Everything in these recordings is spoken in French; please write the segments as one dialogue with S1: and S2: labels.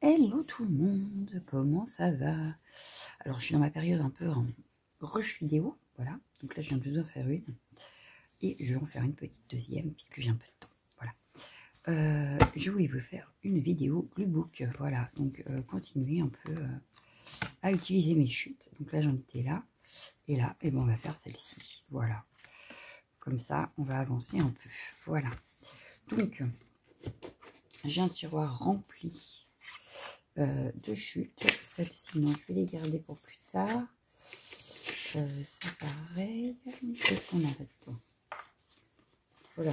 S1: Hello tout le monde, comment ça va? Alors je suis dans ma période un peu en rush vidéo, voilà. Donc là je viens de vous en faire une. Et je vais en faire une petite deuxième puisque j'ai un peu de temps, voilà. Je voulais vous faire une vidéo Gluebook, voilà. Donc continuer un peu à utiliser mes chutes. Donc là j'en étais là. Et là, et ben, on va faire celle-ci, voilà. Comme ça, on va avancer un peu, voilà. Donc, j'ai un tiroir rempli de chutes. Celle-ci, non, je vais les garder pour plus tard. C'est pareil. Qu'est-ce qu'on a là-dedans? Voilà.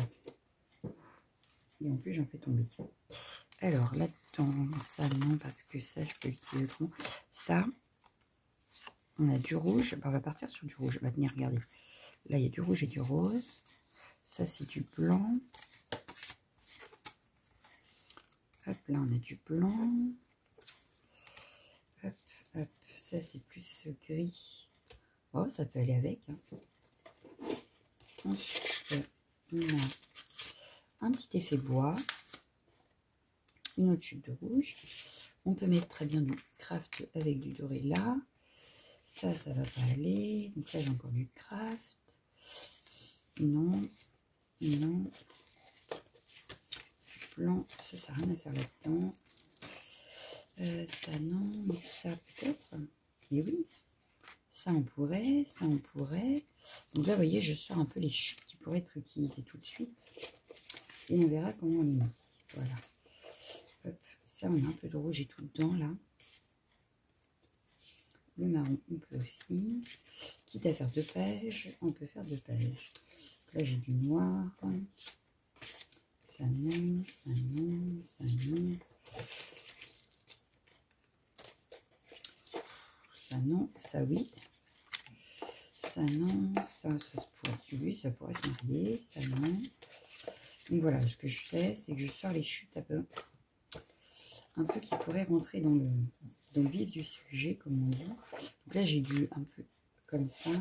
S1: Et en plus, j'en fais tomber. Alors, là-dedans, ça, non, parce que ça, je peux l'utiliser autrement. Ça, on a du rouge. Ben, on va partir sur du rouge. Venez regarder. Là, il y a du rouge et du rose. Ça, c'est du blanc. Hop, là, on a du blanc. Hop, hop. Ça, c'est plus gris. Oh, ça peut aller avec. Hein. Ensuite, on a un petit effet bois. Une autre chute de rouge. On peut mettre très bien du craft avec du doré là. Ça va pas aller. Donc là, j'ai encore du craft. Non, non. Blanc, ça n'a rien à faire là-dedans. Ça, non. Mais ça, peut-être. Mais oui. Ça, on pourrait. Ça, on pourrait. Donc là, vous voyez, je sors un peu les chutes qui pourraient être utilisées tout de suite. Et on verra comment on les met. Voilà. Hop. Ça, on a un peu de rouge et tout dedans, là. Le marron, on peut aussi. Quitte à faire 2 pages, on peut faire 2 pages. Là, j'ai du noir. Ça, non, ça, non, ça, non. Ça, non, ça, oui. Ça, non, ça se pourrait. Oui, ça pourrait se marier. Ça, non. Donc voilà, ce que je fais, c'est que je sors les chutes un peu qui pourraient rentrer dans le vif du sujet, comme on dit. Donc là, j'ai du un peu comme ça.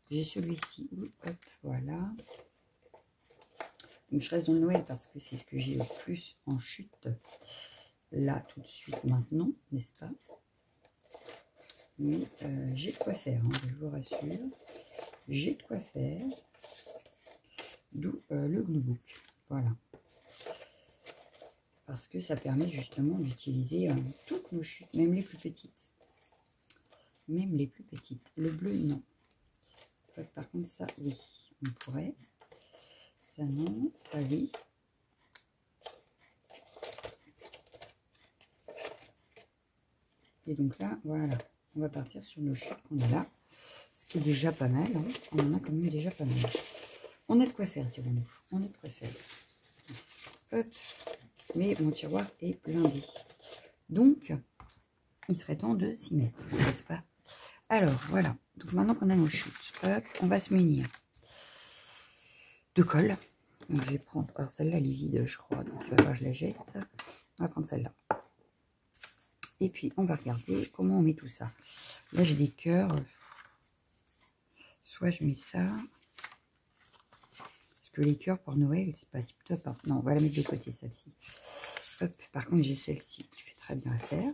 S1: J'ai celui-ci, hop, voilà. Donc je reste dans le Noël parce que c'est ce que j'ai le plus en chute, là, tout de suite, maintenant, n'est-ce pas? Mais j'ai de quoi faire, hein, je vous rassure. J'ai de quoi faire. D'où le Gluebook, voilà. Parce que ça permet justement d'utiliser toutes nos chutes, même les plus petites. Même les plus petites. Le bleu, non. Par contre, ça, oui, on pourrait. Ça, non. Ça, oui. Et donc là, voilà. On va partir sur nos chutes qu'on a là. Ce qui est déjà pas mal. Hein. On en a quand même déjà pas mal. On a de quoi faire, dirons-nous. On a de quoi faire. Hop. Mais mon tiroir est blindé. Donc, il serait temps de s'y mettre, n'est-ce pas? Alors, voilà. Donc, maintenant qu'on a nos chutes, hop, on va se munir de colle. Donc, je vais prendre... Alors, celle-là, elle est vide, je crois. Donc, il va falloir que je la jette. On va prendre celle-là. Et puis, on va regarder comment on met tout ça. Là, j'ai des cœurs. Soit je mets ça. Parce que les cœurs pour Noël, c'est pas tip top. Hein. Non, on va la mettre de côté, celle-ci. Hop, par contre, j'ai celle-ci qui fait très bien affaire.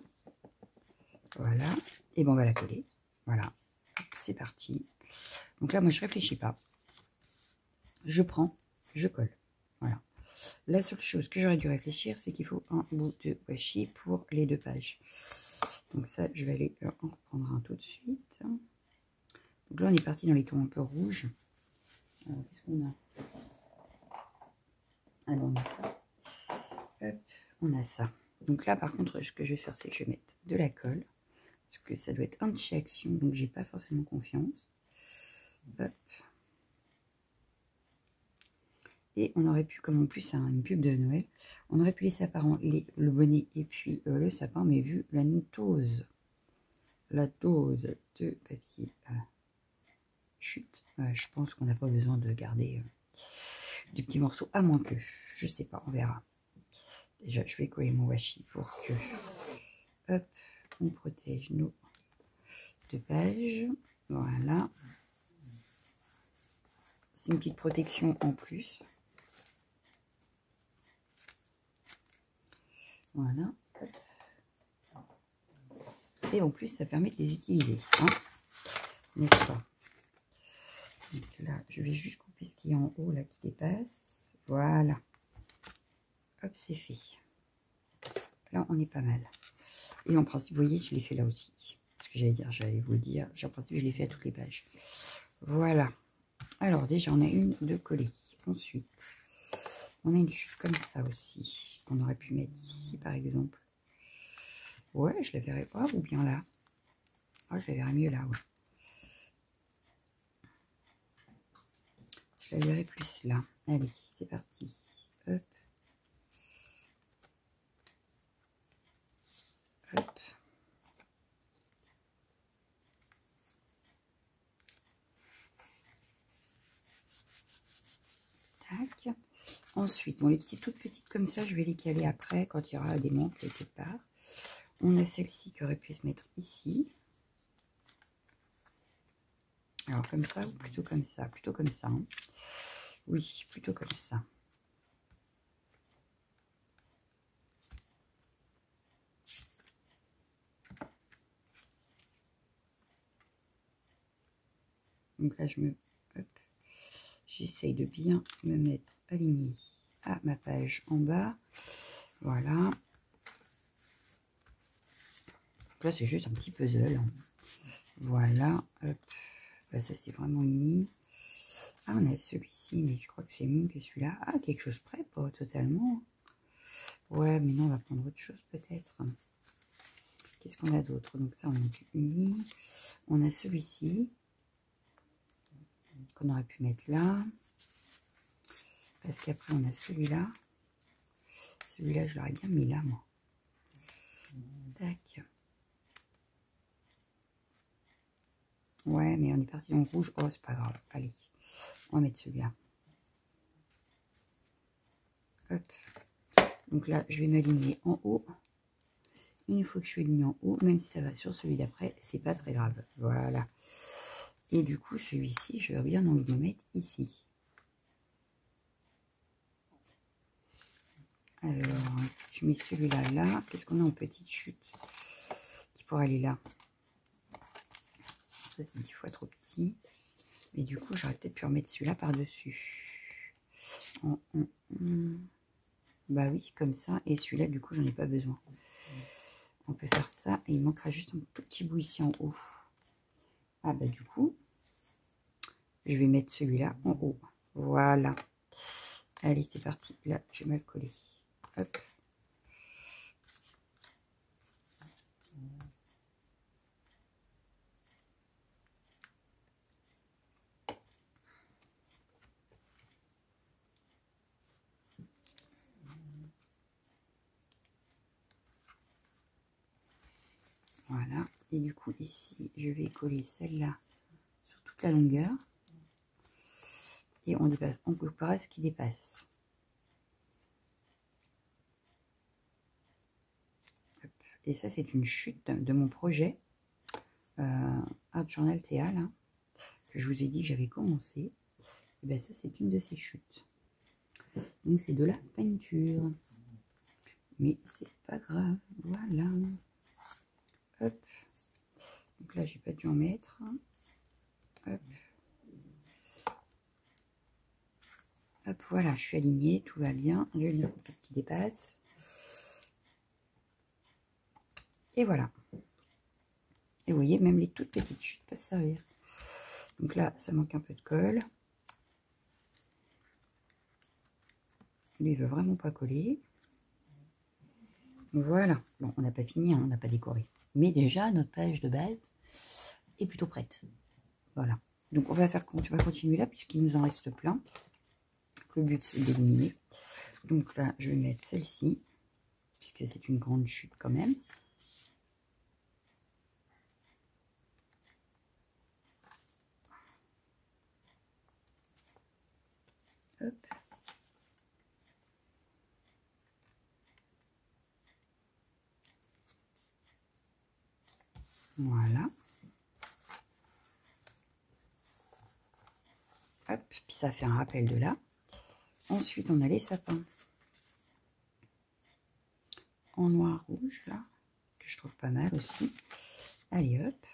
S1: Voilà. Et bon, on va la coller. Voilà. C'est parti. Donc là, moi, je réfléchis pas. Je prends, je colle. Voilà. La seule chose que j'aurais dû réfléchir, c'est qu'il faut un bout de washi pour les 2 pages. Donc ça, je vais aller en prendre un tout de suite. Donc là, on est parti dans les tons un peu rouges. Alors, qu'est-ce qu'on a? Alors, on a ça. Hop, on a ça. Donc là, par contre, ce que je vais faire, c'est que je vais mettre de la colle. Parce que ça doit être un de chez Action, donc j'ai pas forcément confiance. Hop. Et on aurait pu, comme en plus c'est une pub de Noël, on aurait pu laisser apparemment le bonnet et puis le sapin, mais vu la dose de papier chute, je pense qu'on n'a pas besoin de garder des petits morceaux, à moins que, je sais pas, on verra. Déjà, je vais coller mon washi pour que, hop, on protège nos 2 pages. Voilà. C'est une petite protection en plus. Voilà. Hop. Et en plus, ça permet de les utiliser. Hein, n'est-ce pas? Donc là, je vais juste couper ce qui est en haut, là, qui dépasse. Voilà. Hop, c'est fait. Là, on est pas mal. Et en principe, vous voyez, je l'ai fait là aussi. Ce que j'allais dire, j'allais vous le dire. En principe, je l'ai fait à toutes les pages. Voilà. Alors, déjà, on a une de coller. Ensuite, on a une chute comme ça aussi. Qu'on aurait pu mettre ici, par exemple. Ouais, je la verrais pas, ou bien là. Ah, je la verrais mieux là, ouais. Je la verrais plus là. Allez, c'est parti. Hop. Hop. Tac. Ensuite, bon, les petites toutes petites comme ça, je vais les caler après quand il y aura des manques quelque part. On a celle-ci qui aurait pu se mettre ici. Alors comme ça ou plutôt comme ça? Plutôt comme ça. Hein. Oui, plutôt comme ça. Donc là, j'essaye de bien me mettre alignée à ma page en bas. Voilà. Donc là, c'est juste un petit puzzle. Voilà. Hop. Bah, ça, c'est vraiment uni. Ah, on a celui-ci, mais je crois que c'est mieux que celui-là. Ah, quelque chose près, pas totalement. Ouais, mais non, on va prendre autre chose peut-être. Qu'est-ce qu'on a d'autre? Donc ça, on a du uni. On a celui-ci qu'on aurait pu mettre là. Parce qu'après, on a celui-là. Celui-là, je l'aurais bien mis là, moi. Tac. Ouais, mais on est parti en rouge. Oh, c'est pas grave. Allez, on va mettre celui-là. Hop. Donc là, je vais m'aligner en haut. Une fois que je suis alignée en haut, même si ça va sur celui d'après, c'est pas très grave. Voilà. Et du coup, celui-ci, je vais bien envie de le mettre ici. Alors, si je mets celui-là là, qu'est-ce qu'on a en petite chute qui pourrait aller là? Ça, c'est 10 fois trop petit. Mais du coup, j'aurais peut-être pu remettre celui-là par-dessus. Bah oui, comme ça. Et celui-là, du coup, j'en ai pas besoin. On peut faire ça. Et il manquera juste un tout petit bout ici en haut. Ah bah du coup, je vais mettre celui-là en haut. Voilà. Allez, c'est parti. Là, je vais mal coller. Hop. Voilà. Et du coup, ici, je vais coller celle-là sur toute la longueur. Et on coupera ce qui dépasse. Hop. Et ça, c'est une chute de mon projet Art Journal Théa, là, que je vous ai dit que j'avais commencé. Et bien ça, c'est une de ces chutes. Donc, c'est de la peinture. Mais c'est pas grave. Voilà. Hop. Donc là, j'ai pas dû en mettre. Hop. Hop, voilà, je suis alignée, tout va bien. Je vais venir couper ce qui dépasse. Et voilà. Et vous voyez, même les toutes petites chutes peuvent servir. Donc là, ça manque un peu de colle. Lui, il veut vraiment pas coller. Voilà. Bon, on n'a pas fini, hein, on n'a pas décoré. Mais déjà, notre page de base est plutôt prête. Voilà. Donc, on va continuer là, puisqu'il nous en reste plein. Le but, c'est d'éliminer. Donc là, je vais mettre celle-ci, puisque c'est une grande chute quand même. Hop. Voilà. Hop, puis ça fait un rappel de là. Ensuite, on a les sapins en noir rouge, là, que je trouve pas mal aussi. Allez, hop.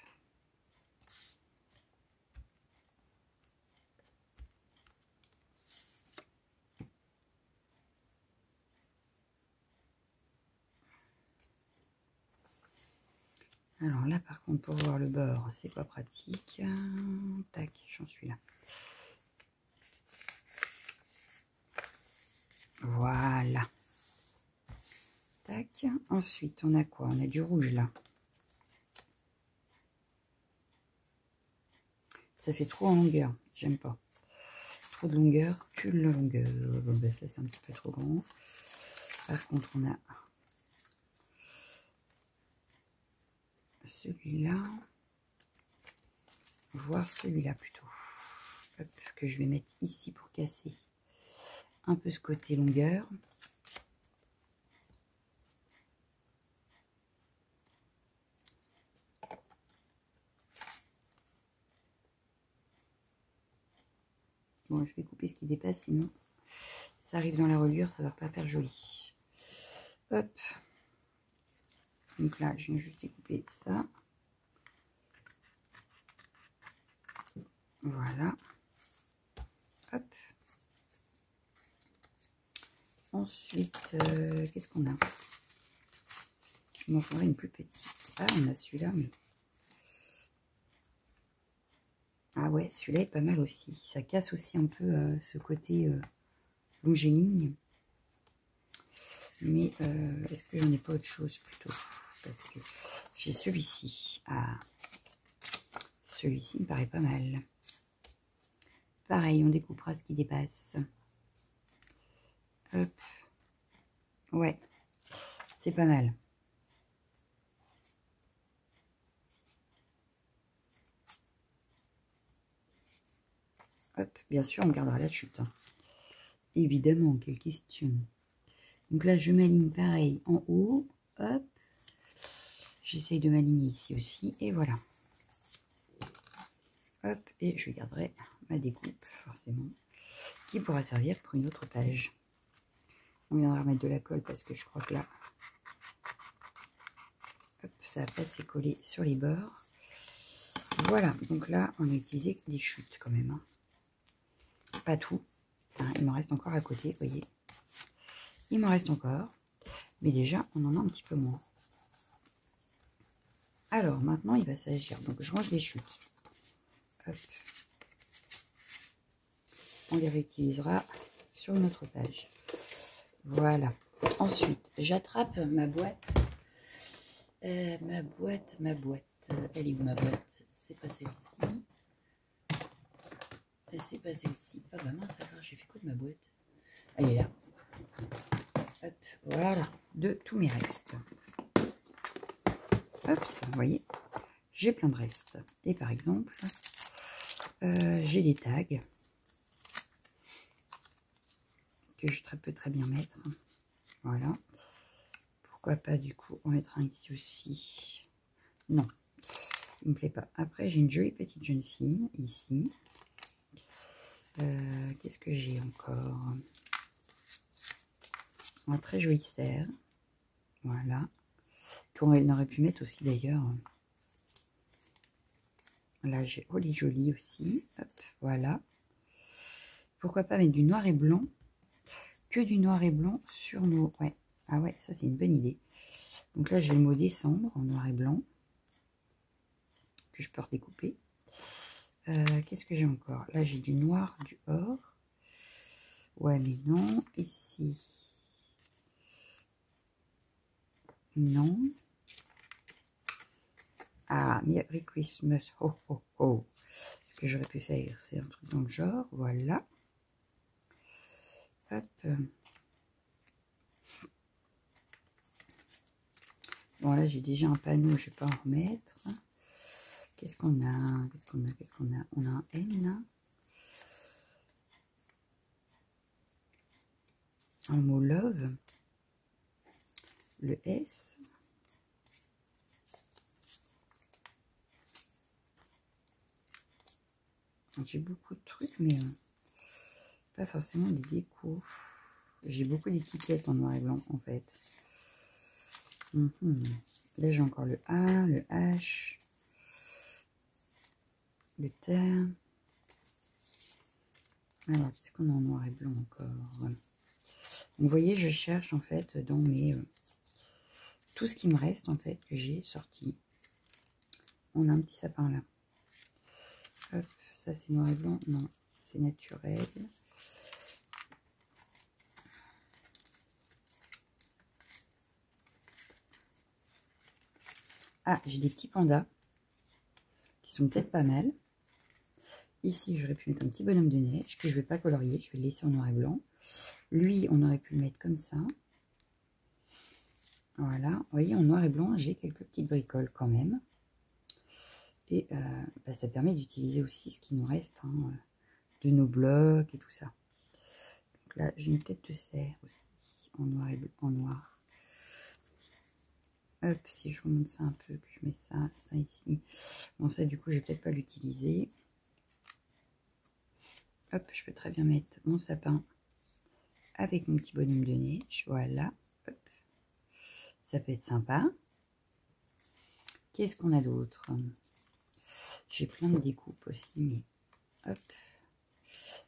S1: Alors là, par contre, pour voir le bord, c'est pas pratique. Tac, j'en suis là. Voilà. Tac. Ensuite, on a quoi? On a du rouge là. Ça fait trop en longueur. J'aime pas. Trop de longueur. Cul la longueur. Bon, ben ça, c'est un petit peu trop grand. Par contre, on a celui-là. Voir celui-là plutôt. Hop, que je vais mettre ici pour casser un peu ce côté longueur. Bon, je vais couper ce qui dépasse, sinon ça arrive dans la reliure, ça va pas faire joli. Hop. Donc là, je viens juste découper ça. Voilà. Hop. Ensuite, qu'est-ce qu'on a? Je m'en ferai une plus petite. Ah, on a celui-là, mais... Ah ouais, celui-là est pas mal aussi. Ça casse aussi un peu ce côté longiligne. Mais est-ce que j'en ai pas autre chose plutôt? Parce que j'ai celui-ci. Ah, celui-ci me paraît pas mal. Pareil, on découpera ce qui dépasse. Hop. Ouais, c'est pas mal. Hop, bien sûr, on gardera la chute. Hein. Évidemment, quelle question. Donc là, je m'aligne pareil en haut. Hop. J'essaye de m'aligner ici aussi. Et voilà. Hop. Et je garderai ma découpe, forcément, qui pourra servir pour une autre page. On viendra remettre de la colle parce que je crois que là, hop, ça n'a pas assez collé sur les bords. Voilà. Donc là, on a utilisé des chutes quand même. Hein. Pas tout. Hein, il m'en reste encore à côté, vous voyez. Il m'en reste encore. Mais déjà, on en a un petit peu moins. Alors, maintenant, il va s'agir. Donc, je range les chutes. Hop. On les réutilisera sur une autre page. Voilà. Ensuite, j'attrape ma boîte. Ma boîte. Elle est où ma boîte? C'est pas celle-ci. C'est pas celle-ci. Ah bah mince, alors j'ai fait quoi de ma boîte? Elle est là. Hop, voilà. De tous mes restes. Hop, vous voyez, j'ai plein de restes. Et par exemple, j'ai des tags que je peux très bien mettre. Voilà. Pourquoi pas du coup en mettre un ici aussi? Non, il me plaît pas. Après, j'ai une jolie petite jeune fille ici. Qu'est-ce que j'ai encore? Un très joli cerf. Voilà. On aurait pu mettre aussi d'ailleurs. Là, j'ai Oli Joli aussi. Hop, voilà. Pourquoi pas mettre du noir et blanc? Que du noir et blanc sur nos... Ouais. Ah ouais, ça c'est une bonne idée. Donc là, j'ai le mot décembre en noir et blanc. Que je peux redécouper. Qu'est-ce que j'ai encore? Là, j'ai du noir, du or. Ouais, mais non. Ici. Non. Ah, Merry Christmas. Ho, ho, ho. Ce que j'aurais pu faire, c'est un truc dans le genre. Voilà. Hop. Bon, là, j'ai déjà un panneau. Je ne vais pas en remettre. Qu'est-ce qu'on a? Qu'est-ce qu'on a? Qu'est-ce qu'on a? On a un N, là. Un mot love. Le S. J'ai beaucoup de trucs, mais pas forcément des décos. J'ai beaucoup d'étiquettes en noir et blanc, en fait. Là, j'ai encore le A, le H. le thème. Alors, qu'est-ce qu'on a en noir et blanc encore? Voilà. Donc, vous voyez, je cherche en fait dans mes... tout ce qui me reste en fait que j'ai sorti. On a un petit sapin là. Hop, ça c'est noir et blanc. Non, c'est naturel. Ah, j'ai des petits pandas qui sont peut-être pas mal. Ici, j'aurais pu mettre un petit bonhomme de neige que je ne vais pas colorier. Je vais le laisser en noir et blanc. Lui, on aurait pu le mettre comme ça. Voilà. Vous voyez, en noir et blanc, j'ai quelques petites bricoles quand même. Et bah, ça permet d'utiliser aussi ce qui nous reste hein, de nos blocs et tout ça. Donc là, j'ai une tête de cerf aussi en noir et blanc, en noir. Hop, si je remonte ça un peu, que je mets ça ici. Bon, ça, du coup, je vais peut-être pas l'utiliser. Hop, je peux très bien mettre mon sapin avec mon petit bonhomme de neige. Voilà. Hop. Ça peut être sympa. Qu'est-ce qu'on a d'autre? J'ai plein de découpes aussi, mais hop.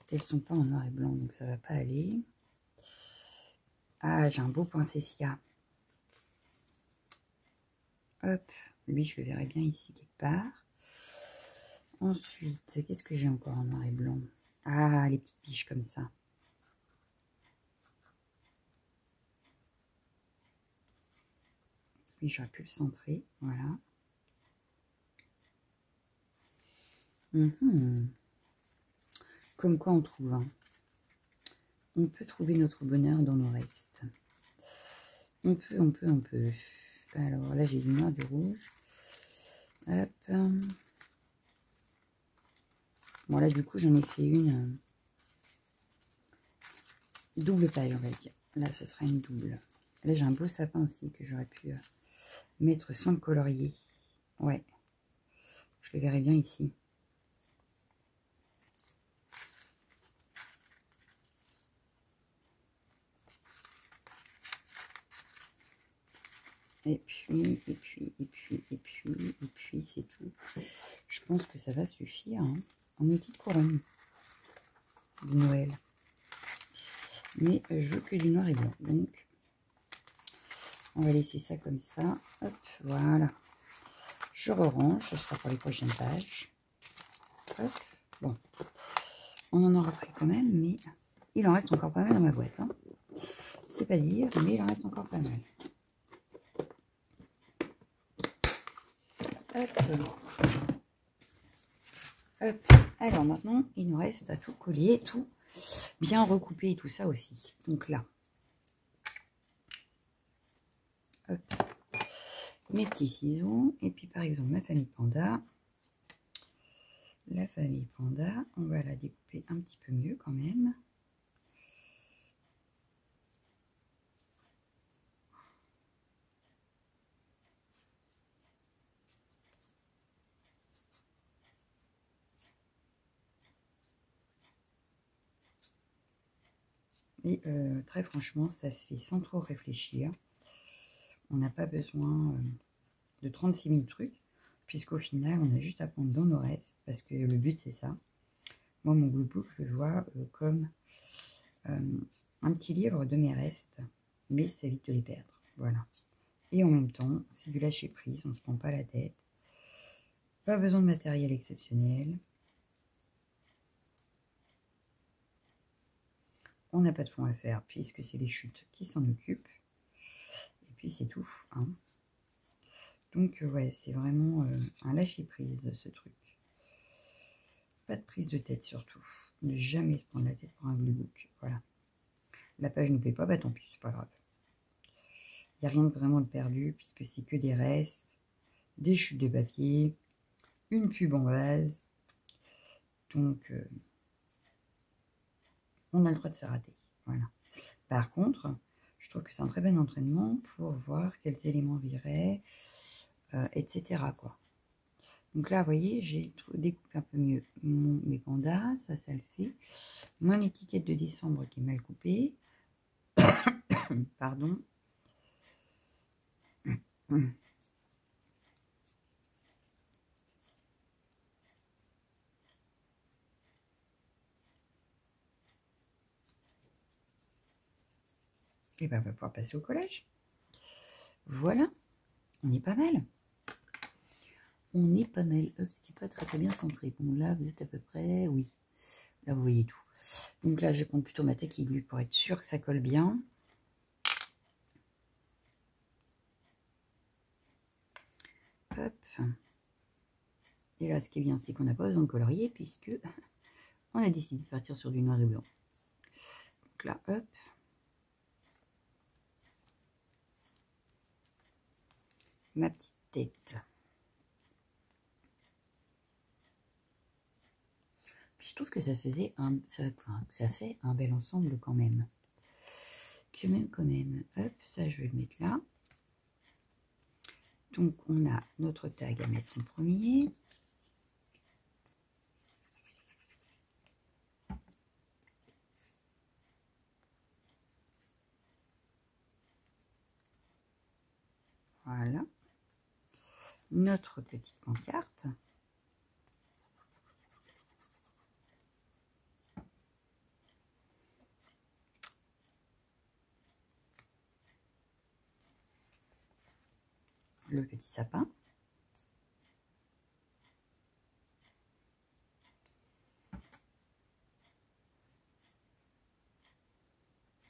S1: Elles sont pas en noir et blanc, donc ça va pas aller. Ah, j'ai un beau poinsettia. Hop, lui, je le verrai bien ici quelque part. Ensuite, qu'est-ce que j'ai encore en noir et blanc? Ah, les petites biches comme ça. Lui, j'aurais pu le centrer, voilà. Comme quoi on trouve, hein. On peut trouver notre bonheur dans nos restes. On peut. Alors là, j'ai du noir, du rouge. Hop. Bon, là, du coup, j'en ai fait une double page, on va dire. Là, ce sera une double. Là, j'ai un beau sapin aussi que j'aurais pu mettre sans le colorier. Ouais. Je le verrai bien ici. Et puis, c'est tout. Je pense que ça va suffire. Hein, en outil de couronne de Noël. Mais je veux que du noir et blanc. Donc, on va laisser ça comme ça. Hop, voilà. Je re-range. Ce sera pour les prochaines pages. Hop, bon. On en aura pris quand même, mais il en reste encore pas mal dans ma boîte. Hein. C'est pas dire, mais il en reste encore pas mal. Hop. Hop. Alors maintenant, il nous reste à tout coller, tout bien recouper et tout ça aussi. Donc là, hop, mes petits ciseaux. Et puis par exemple, ma famille panda. La famille panda, on va la découper un petit peu mieux quand même. Et très franchement, ça se fait sans trop réfléchir. On n'a pas besoin de 36 000 trucs, puisqu'au final, on a juste à prendre dans nos restes, parce que le but, c'est ça. Moi, mon Blue Book, je le vois comme un petit livre de mes restes, mais ça évite de les perdre. Voilà. Et en même temps, c'est du lâcher prise, on ne se prend pas la tête. Pas besoin de matériel exceptionnel. On n'a pas de fond à faire puisque c'est les chutes qui s'en occupent. Et puis c'est tout. Hein. Donc ouais, c'est vraiment un lâcher prise ce truc. Pas de prise de tête surtout. Ne jamais se prendre la tête pour un Blue Book. Voilà. La page ne plaît pas, bah tant pis, c'est pas grave. Il n'y a rien de vraiment de perdu puisque c'est que des restes, des chutes de papier, une pub en vase. Donc on a le droit de se rater. Voilà. Par contre, je trouve que c'est un très bon entraînement pour voir quels éléments viraient, etc. quoi. Donc là, vous voyez, j'ai découpé un peu mieux mes pandas, ça le fait. Mon étiquette de décembre qui est mal coupée. Pardon. Et ben on va pouvoir passer au collage. Voilà, on est pas mal. On est pas mal. C'était pas très bien centré. Bon, là, vous êtes à peu près... Oui, là, vous voyez tout. Donc là, je vais prendre plutôt ma taille aiguë pour être sûr que ça colle bien. Hop. Et là, ce qui est bien, c'est qu'on n'a pas besoin de colorier puisque on a décidé de partir sur du noir et blanc. Donc là, hop. Ma petite tête. Puis je trouve que ça faisait ça fait un bel ensemble quand même. Quand même. Hop, ça je vais le mettre là. Donc on a notre tag à mettre en premier. Voilà. Notre petite pancarte. Le petit sapin.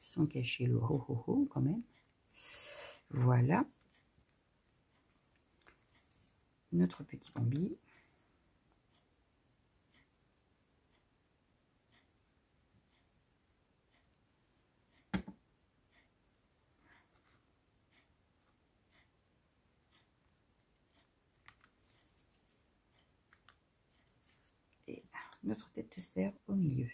S1: Sans cacher le ho ho ho quand même. Voilà. Notre petit Bambi. Et notre tête de cerf au milieu.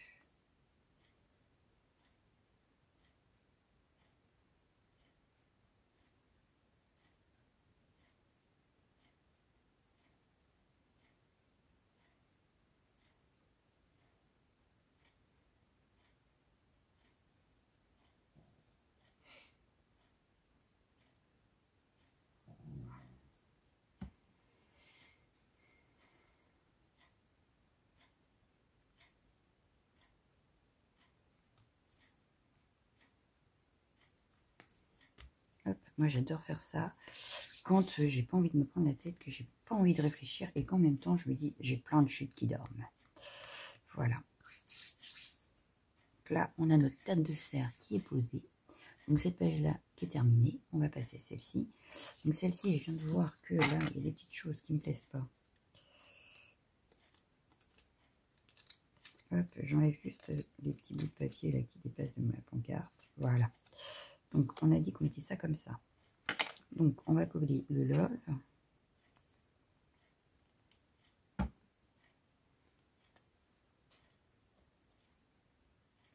S1: Hop, moi j'adore faire ça quand j'ai pas envie de me prendre la tête, que j'ai pas envie de réfléchir et qu'en même temps je me dis j'ai plein de chutes qui dorment. Voilà. Donc là, on a notre tête de cerf qui est posée. Donc cette page-là qui est terminée, on va passer à celle-ci. Donc celle-ci, je viens de voir que là, il y a des petites choses qui me plaisent pas. Hop, j'enlève juste les petits bouts de papier là qui dépassent de ma pancarte. Voilà. Donc on a dit qu'on mettait ça comme ça. Donc on va coller le love.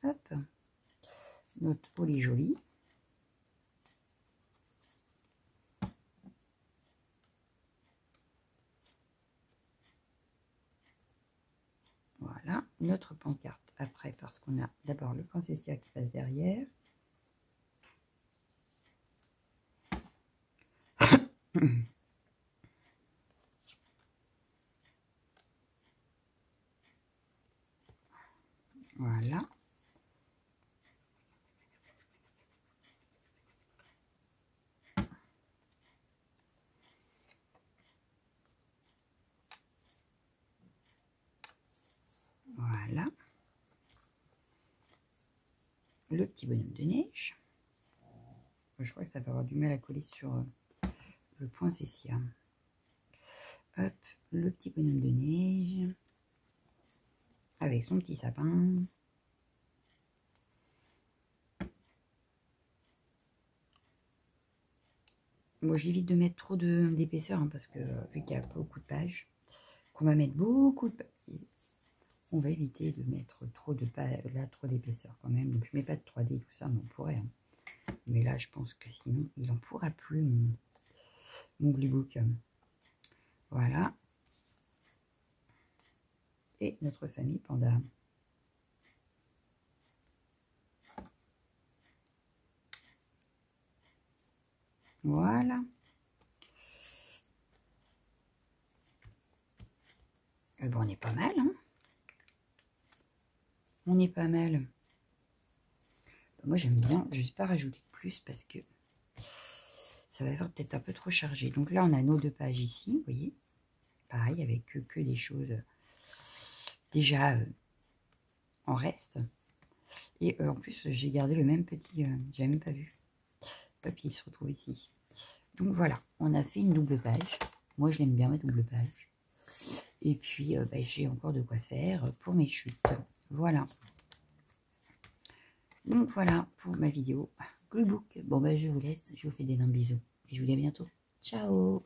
S1: Hop. Notre Oli Joli. Voilà, notre pancarte après, parce qu'on a d'abord le princessia qui passe derrière. Voilà. Voilà. Le petit bonhomme de neige. Je crois que ça va avoir du mal à coller sur le poinsettia. Hop, le petit bonhomme de neige. Avec son petit sapin. Bon, j'évite de mettre trop d'épaisseur, hein, parce que vu qu'il y a beaucoup de pages, qu'on va mettre beaucoup de pages, on va éviter de mettre trop de pages, là, trop d'épaisseur quand même. Donc je mets pas de 3D et tout ça, mais on pourrait. Hein. Mais là, je pense que sinon, il en pourra plus mon gluebook. Voilà. Et notre famille panda. Voilà. Et bon, on est pas mal, hein. On est pas mal. Moi j'aime bien, je ne vais pas rajouter plus parce que ça va faire peut-être un peu trop chargé. Donc là on a nos 2 pages ici, vous voyez, pareil avec que des choses déjà en reste. Et en plus j'ai gardé le même petit, j'avais même pas vu. Hop, il se retrouve ici. Donc voilà, on a fait une double page. Moi je l'aime bien ma double page. Et puis j'ai encore de quoi faire pour mes chutes. Voilà. Donc voilà pour ma vidéo Glue Book. Bon je vous laisse, je vous fais d'énormes bisous. Et je vous dis à bientôt. Ciao!